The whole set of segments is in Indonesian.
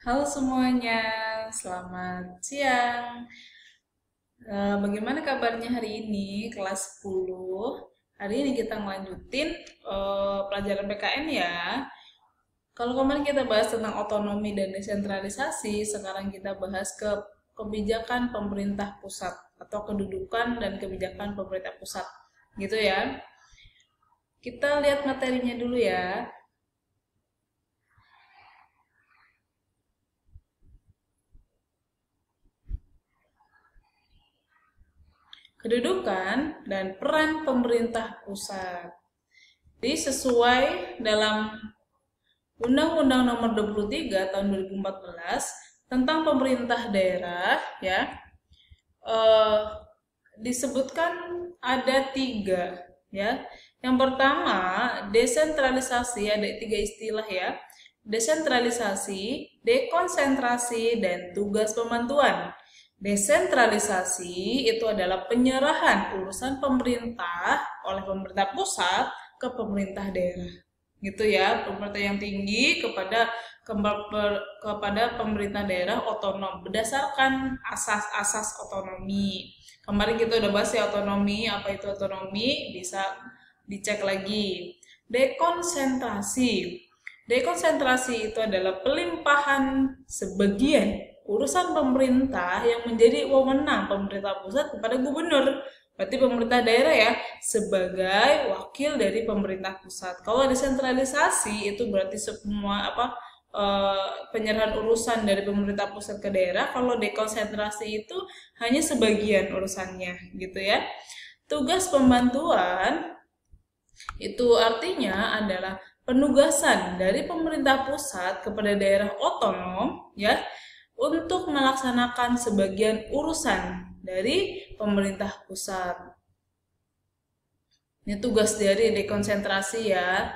Halo semuanya, selamat siang. Bagaimana kabarnya hari ini, kelas 10? Hari ini kita ngelanjutin pelajaran PKN ya. Kalau kemarin kita bahas tentang otonomi dan desentralisasi, sekarang kita bahas ke kebijakan pemerintah pusat atau kedudukan dan kebijakan pemerintah pusat. Gitu ya. Kita lihat materinya dulu ya. Kedudukan dan peran pemerintah pusat. Jadi sesuai dalam Undang-Undang Nomor 23 Tahun 2014 tentang pemerintah daerah ya, eh, disebutkan ada tiga ya. Yang pertama desentralisasi, ada tiga istilah ya: desentralisasi, dekonsentrasi, dan tugas pembantuan. Desentralisasi itu adalah penyerahan urusan pemerintah oleh pemerintah pusat ke pemerintah daerah, gitu ya. Pemerintah yang tinggi kepada pemerintah daerah otonom berdasarkan asas-asas otonomi. Kemarin kita udah bahas ya otonomi, apa itu otonomi, bisa dicek lagi. Dekonsentrasi. Dekonsentrasi itu adalah pelimpahan sebagian urusan pemerintah yang menjadi wewenang pemerintah pusat kepada gubernur. Berarti pemerintah daerah ya sebagai wakil dari pemerintah pusat. Kalau desentralisasi itu berarti semua penyerahan urusan dari pemerintah pusat ke daerah. Kalau dekonsentrasi itu hanya sebagian urusannya gitu ya. Tugas pembantuan itu artinya adalah penugasan dari pemerintah pusat kepada daerah otonom ya untuk melaksanakan sebagian urusan dari pemerintah pusat. Ini tugas dari dekonsentrasi ya.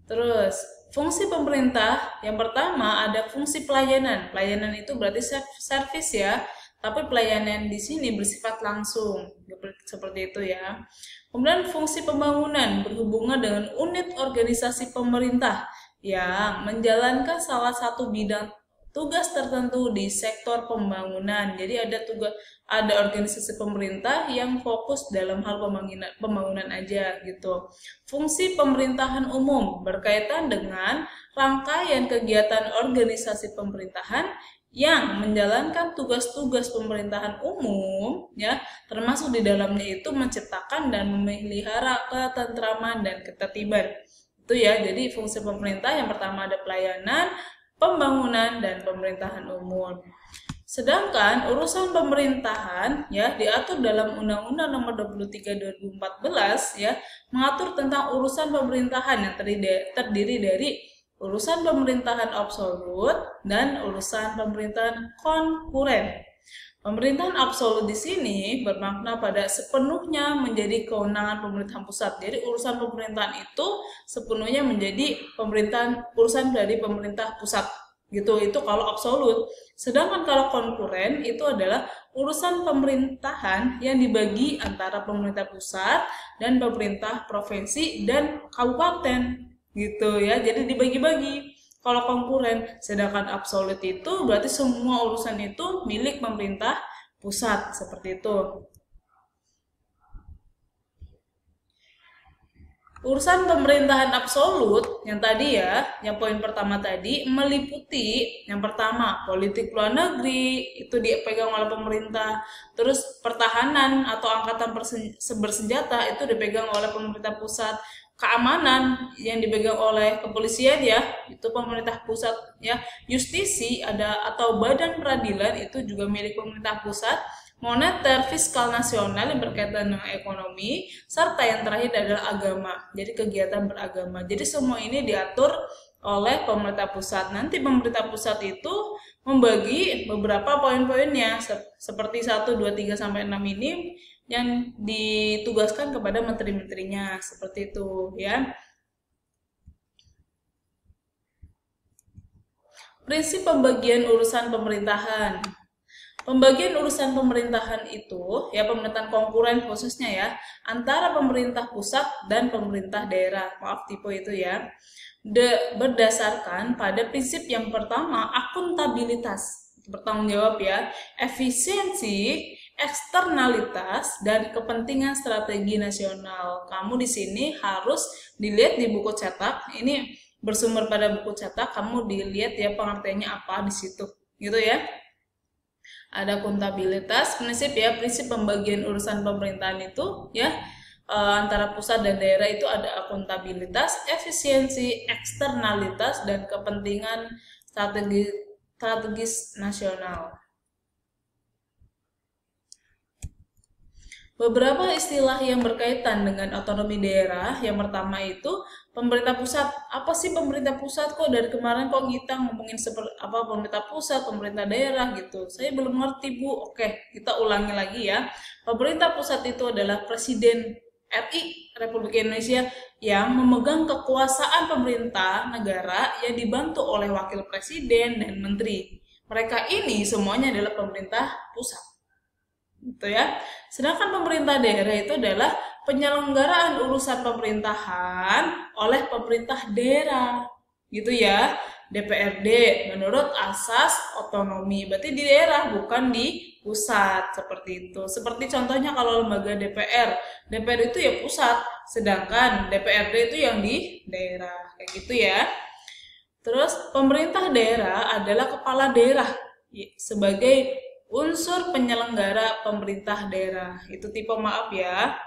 Terus, fungsi pemerintah yang pertama ada fungsi pelayanan. Pelayanan itu berarti service ya, tapi pelayanan di sini bersifat langsung, seperti itu ya. Kemudian fungsi pembangunan berhubungan dengan unit organisasi pemerintah yang menjalankan salah satu bidang tugas tertentu di sektor pembangunan. Jadi ada organisasi pemerintah yang fokus dalam hal pembangunan aja gitu. Fungsi pemerintahan umum berkaitan dengan rangkaian kegiatan organisasi pemerintahan yang menjalankan tugas-tugas pemerintahan umum ya, termasuk di dalamnya itu menciptakan dan memelihara ketentraman dan ketertiban. Itu ya, jadi fungsi pemerintah yang pertama ada pelayanan, pembangunan, dan pemerintahan umum. Sedangkan urusan pemerintahan ya diatur dalam Undang-Undang Nomor 23 2014 ya, mengatur tentang urusan pemerintahan yang terdiri dari urusan pemerintahan absolut dan urusan pemerintahan konkuren. Pemerintahan absolut di sini bermakna pada sepenuhnya menjadi kewenangan pemerintahan pusat. Jadi urusan pemerintahan itu sepenuhnya menjadi urusan dari pemerintah pusat. Gitu, itu kalau absolut. Sedangkan kalau konkuren itu adalah urusan pemerintahan yang dibagi antara pemerintah pusat dan pemerintah provinsi dan kabupaten. Gitu ya. Jadi dibagi-bagi. Kalau konkuren, sedangkan absolut itu berarti semua urusan itu milik pemerintah pusat, seperti itu. Urusan pemerintahan absolut yang tadi ya, yang poin pertama tadi meliputi yang pertama politik luar negeri itu dipegang oleh pemerintah, terus pertahanan atau angkatan bersenjata itu dipegang oleh pemerintah pusat, keamanan yang dipegang oleh kepolisian ya itu pemerintah pusat ya, justisi ada atau badan peradilan itu juga milik pemerintah pusat, moneter, fiskal nasional yang berkaitan dengan ekonomi, serta yang terakhir adalah agama, jadi kegiatan beragama. Jadi semua ini diatur oleh pemerintah pusat. Nanti pemerintah pusat itu membagi beberapa poin-poinnya seperti 1, 2, 3, sampai 6 ini yang ditugaskan kepada menteri-menterinya, seperti itu ya. Prinsip pembagian urusan pemerintahan. Pembagian urusan pemerintahan itu, ya pemerintahan konkuren khususnya ya, antara pemerintah pusat dan pemerintah daerah, maaf tipe itu ya, berdasarkan pada prinsip yang pertama, akuntabilitas, bertanggung jawab ya, efisiensi, eksternalitas, dan kepentingan strategi nasional. Kamu di sini harus dilihat di buku cetak, ini bersumber pada buku cetak, kamu dilihat ya pengertiannya apa di situ, gitu ya. Ada akuntabilitas, prinsip ya, prinsip pembagian urusan pemerintahan itu ya, antara pusat dan daerah itu ada akuntabilitas, efisiensi, eksternalitas, dan kepentingan strategis nasional. Beberapa istilah yang berkaitan dengan otonomi daerah, yang pertama itu pemerintah pusat. Apa sih pemerintah pusat? Kok dari kemarin kok kita ngomongin seperti apa pemerintah pusat, pemerintah daerah gitu. Saya belum ngerti, Bu. Oke, kita ulangi lagi ya. Pemerintah pusat itu adalah Presiden RI Republik Indonesia yang memegang kekuasaan pemerintah negara yang dibantu oleh wakil presiden dan menteri. Mereka ini semuanya adalah pemerintah pusat. Gitu ya. Sedangkan pemerintah daerah itu adalah penyelenggaraan urusan pemerintahan oleh pemerintah daerah. Gitu ya. DPRD menurut asas otonomi. Berarti di daerah bukan di pusat, seperti itu. Seperti contohnya kalau lembaga DPR. DPR itu ya pusat, sedangkan DPRD itu yang di daerah. Kayak gitu ya. Terus pemerintah daerah adalah kepala daerah sebagai unsur penyelenggara pemerintah daerah. Itu tipe maaf ya.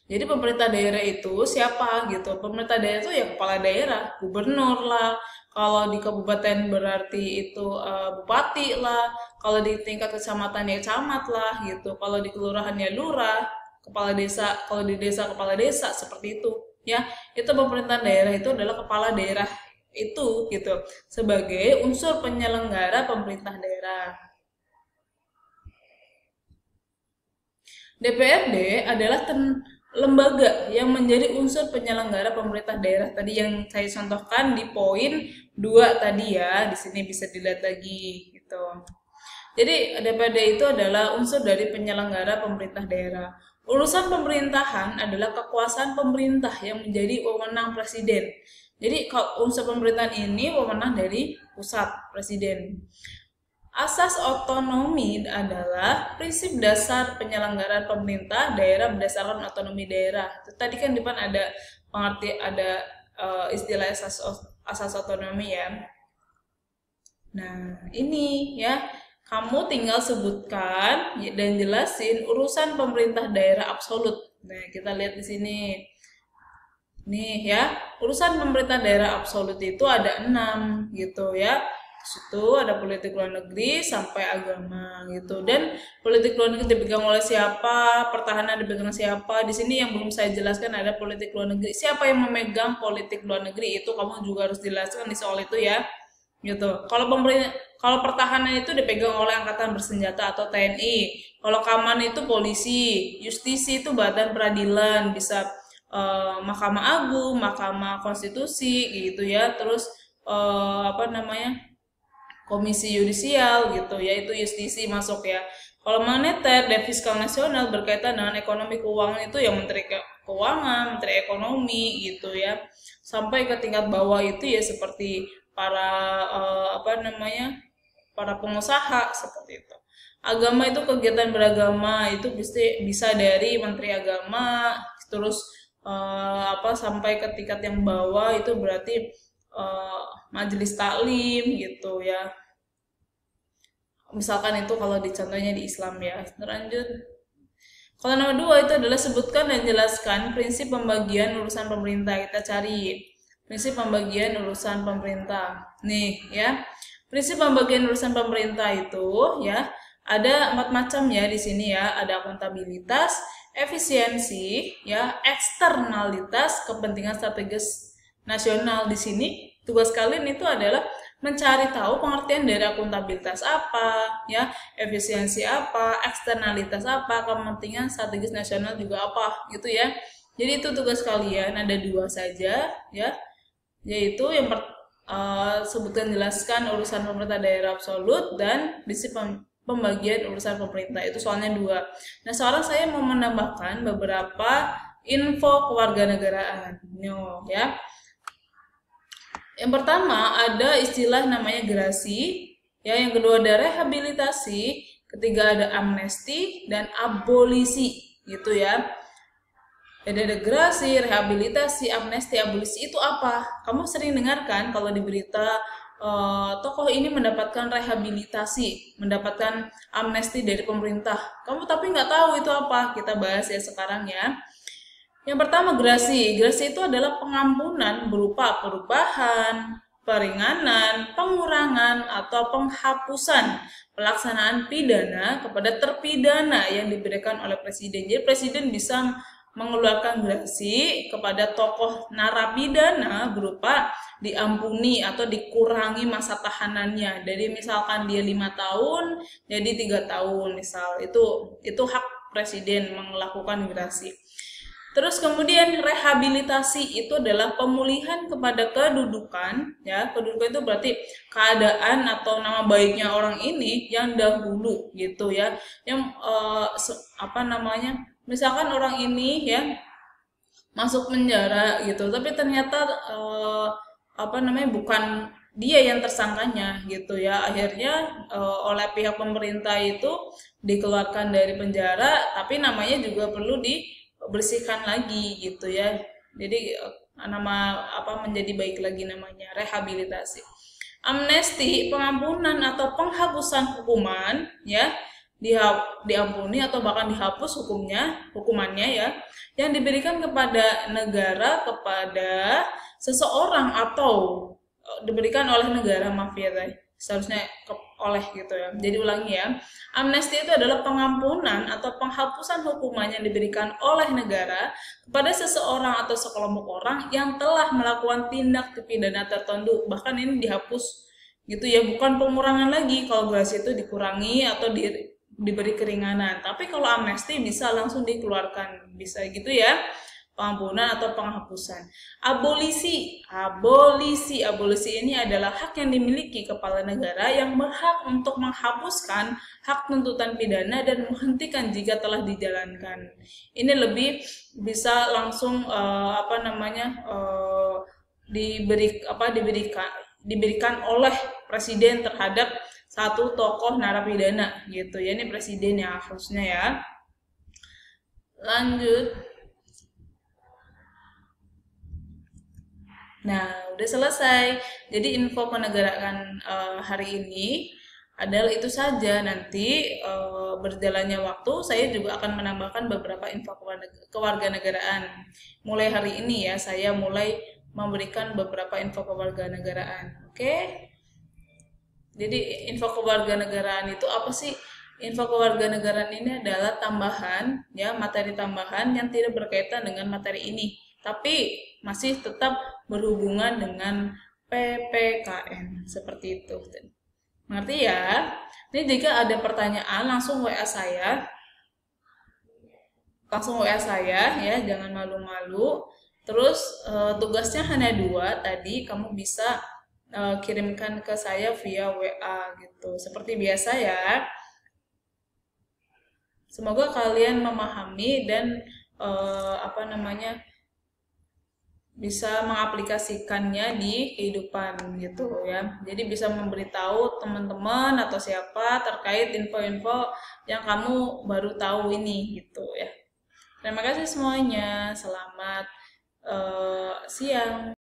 Jadi pemerintah daerah itu siapa gitu? Pemerintah daerah itu ya kepala daerah, gubernur lah. Kalau di kabupaten berarti itu bupati lah. Kalau di tingkat kecamatan ya camat lah gitu. Kalau di kelurahan ya lurah, kepala desa. Kalau di desa kepala desa, seperti itu. Ya, itu pemerintah daerah itu adalah kepala daerah itu gitu sebagai unsur penyelenggara pemerintah daerah. DPRD adalah lembaga yang menjadi unsur penyelenggara pemerintah daerah. Tadi yang saya contohkan di poin 2 tadi ya, di sini bisa dilihat lagi gitu. Jadi DPRD itu adalah unsur dari penyelenggara pemerintah daerah. Urusan pemerintahan adalah kekuasaan pemerintah yang menjadi wewenang presiden. Jadi unsur pemerintahan ini wewenang dari pusat, presiden. Asas otonomi adalah prinsip dasar penyelenggaraan pemerintah daerah berdasarkan otonomi daerah. Tadi kan di depan ada istilah asas otonomi ya. Nah, ini ya, kamu tinggal sebutkan dan jelasin urusan pemerintah daerah absolut. Nah, kita lihat di sini. Nih ya, urusan pemerintah daerah absolut itu ada 6 gitu ya. Situ ada politik luar negeri sampai agama gitu, dan politik luar negeri dipegang oleh siapa, pertahanan dipegang siapa. Di sini yang belum saya jelaskan ada politik luar negeri, siapa yang memegang politik luar negeri, itu kamu juga harus jelaskan di soal itu ya gitu. Kalau pertahanan itu dipegang oleh angkatan bersenjata atau TNI, kalau keamanan itu polisi, justisi itu badan peradilan, bisa Mahkamah Agung, Mahkamah Konstitusi gitu ya, terus Komisi Yudisial gitu, yaitu justisi masuk ya. Kalau moneter dan fiskal nasional berkaitan dengan ekonomi keuangan itu yang Menteri Keuangan, Menteri Ekonomi gitu ya. Sampai ke tingkat bawah itu ya seperti para para pengusaha seperti itu. Agama itu kegiatan beragama itu bisa dari Menteri Agama, terus sampai ke tingkat yang bawah itu berarti majelis taklim gitu ya, misalkan itu kalau contohnya di Islam ya. Lanjut, kalau nomor 2 itu adalah sebutkan dan jelaskan prinsip pembagian urusan pemerintah. Kita cari prinsip pembagian urusan pemerintah nih ya. Prinsip pembagian urusan pemerintah itu ya ada 4 macam ya di sini ya. Ada akuntabilitas, efisiensi ya, eksternalitas, kepentingan strategis nasional. Di sini tugas kalian itu adalah mencari tahu pengertian dari akuntabilitas apa, ya, efisiensi apa, eksternalitas apa, kepentingan strategis nasional juga apa, gitu ya. Jadi itu tugas kalian, ada 2 saja, ya, yaitu yang sebutkan jelaskan urusan pemerintah daerah absolut dan prinsip pembagian urusan pemerintah. Itu soalnya 2. Nah, sekarang saya mau menambahkan beberapa info kewarganegaraan. Ya. Yang pertama ada istilah namanya gerasi, ya. Yang kedua ada rehabilitasi, ketiga ada amnesti dan abolisi, gitu ya. Jadi ada gerasi, rehabilitasi, amnesti, abolisi itu apa? Kamu sering dengarkan kalau di berita tokoh ini mendapatkan rehabilitasi, mendapatkan amnesti dari pemerintah. Kamu tapi nggak tahu itu apa? Kita bahas ya sekarang ya. Yang pertama gerasi. Gerasi itu adalah pengampunan berupa perubahan, peringanan, pengurangan, atau penghapusan pelaksanaan pidana kepada terpidana yang diberikan oleh presiden. Jadi presiden bisa mengeluarkan gerasi kepada tokoh narapidana berupa diampuni atau dikurangi masa tahanannya. Jadi misalkan dia 5 tahun jadi 3 tahun misal. Itu hak presiden melakukan gerasi. Terus kemudian rehabilitasi itu adalah pemulihan kepada kedudukan, ya. Kedudukan itu berarti keadaan atau nama baiknya orang ini yang dahulu, gitu ya. Yang misalkan orang ini ya masuk penjara gitu, tapi ternyata bukan dia yang tersangkanya, gitu ya. Akhirnya oleh pihak pemerintah itu dikeluarkan dari penjara, tapi namanya juga perlu bersihkan lagi, gitu ya. Jadi menjadi baik lagi, namanya rehabilitasi. Amnesti, pengampunan atau penghapusan hukuman, ya, diampuni atau bahkan dihapus hukumannya ya, yang diberikan kepada negara kepada seseorang atau diberikan oleh negara, maaf ya tadi, seharusnya oleh, gitu ya. Jadi ulangi ya. Amnesti itu adalah pengampunan atau penghapusan hukuman yang diberikan oleh negara kepada seseorang atau sekelompok orang yang telah melakukan tindak pidana tertentu. Bahkan ini dihapus, gitu ya, bukan pengurangan lagi. Kalau gerasi itu dikurangi atau diberi keringanan. Tapi kalau amnesti bisa langsung dikeluarkan, bisa gitu ya. Pengampunan atau penghapusan. Abolisi ini adalah hak yang dimiliki kepala negara yang berhak untuk menghapuskan hak tuntutan pidana dan menghentikan jika telah dijalankan. Ini lebih bisa langsung diberikan oleh presiden terhadap satu tokoh narapidana, gitu ya. Ini presiden ya harusnya ya. Lanjut. Nah, udah selesai. Jadi info kenegaraan hari ini adalah itu saja. Nanti berjalannya waktu saya juga akan menambahkan beberapa info kewarganegaraan. Mulai hari ini ya, saya mulai memberikan beberapa info kewarganegaraan. Oke? Jadi info kewarganegaraan itu apa sih? Info kewarganegaraan ini adalah tambahan, ya, materi tambahan yang tidak berkaitan dengan materi ini, tapi masih tetap berhubungan dengan PPKN, seperti itu. Mengerti ya? Ini jika ada pertanyaan langsung WA saya. Ya, jangan malu-malu. Terus tugasnya hanya 2 tadi, kamu bisa kirimkan ke saya via WA gitu. Seperti biasa ya. Semoga kalian memahami dan bisa mengaplikasikannya di kehidupan, gitu ya. Jadi bisa memberitahu teman-teman atau siapa terkait info-info yang kamu baru tahu ini, gitu ya. Terima kasih semuanya. Selamat siang.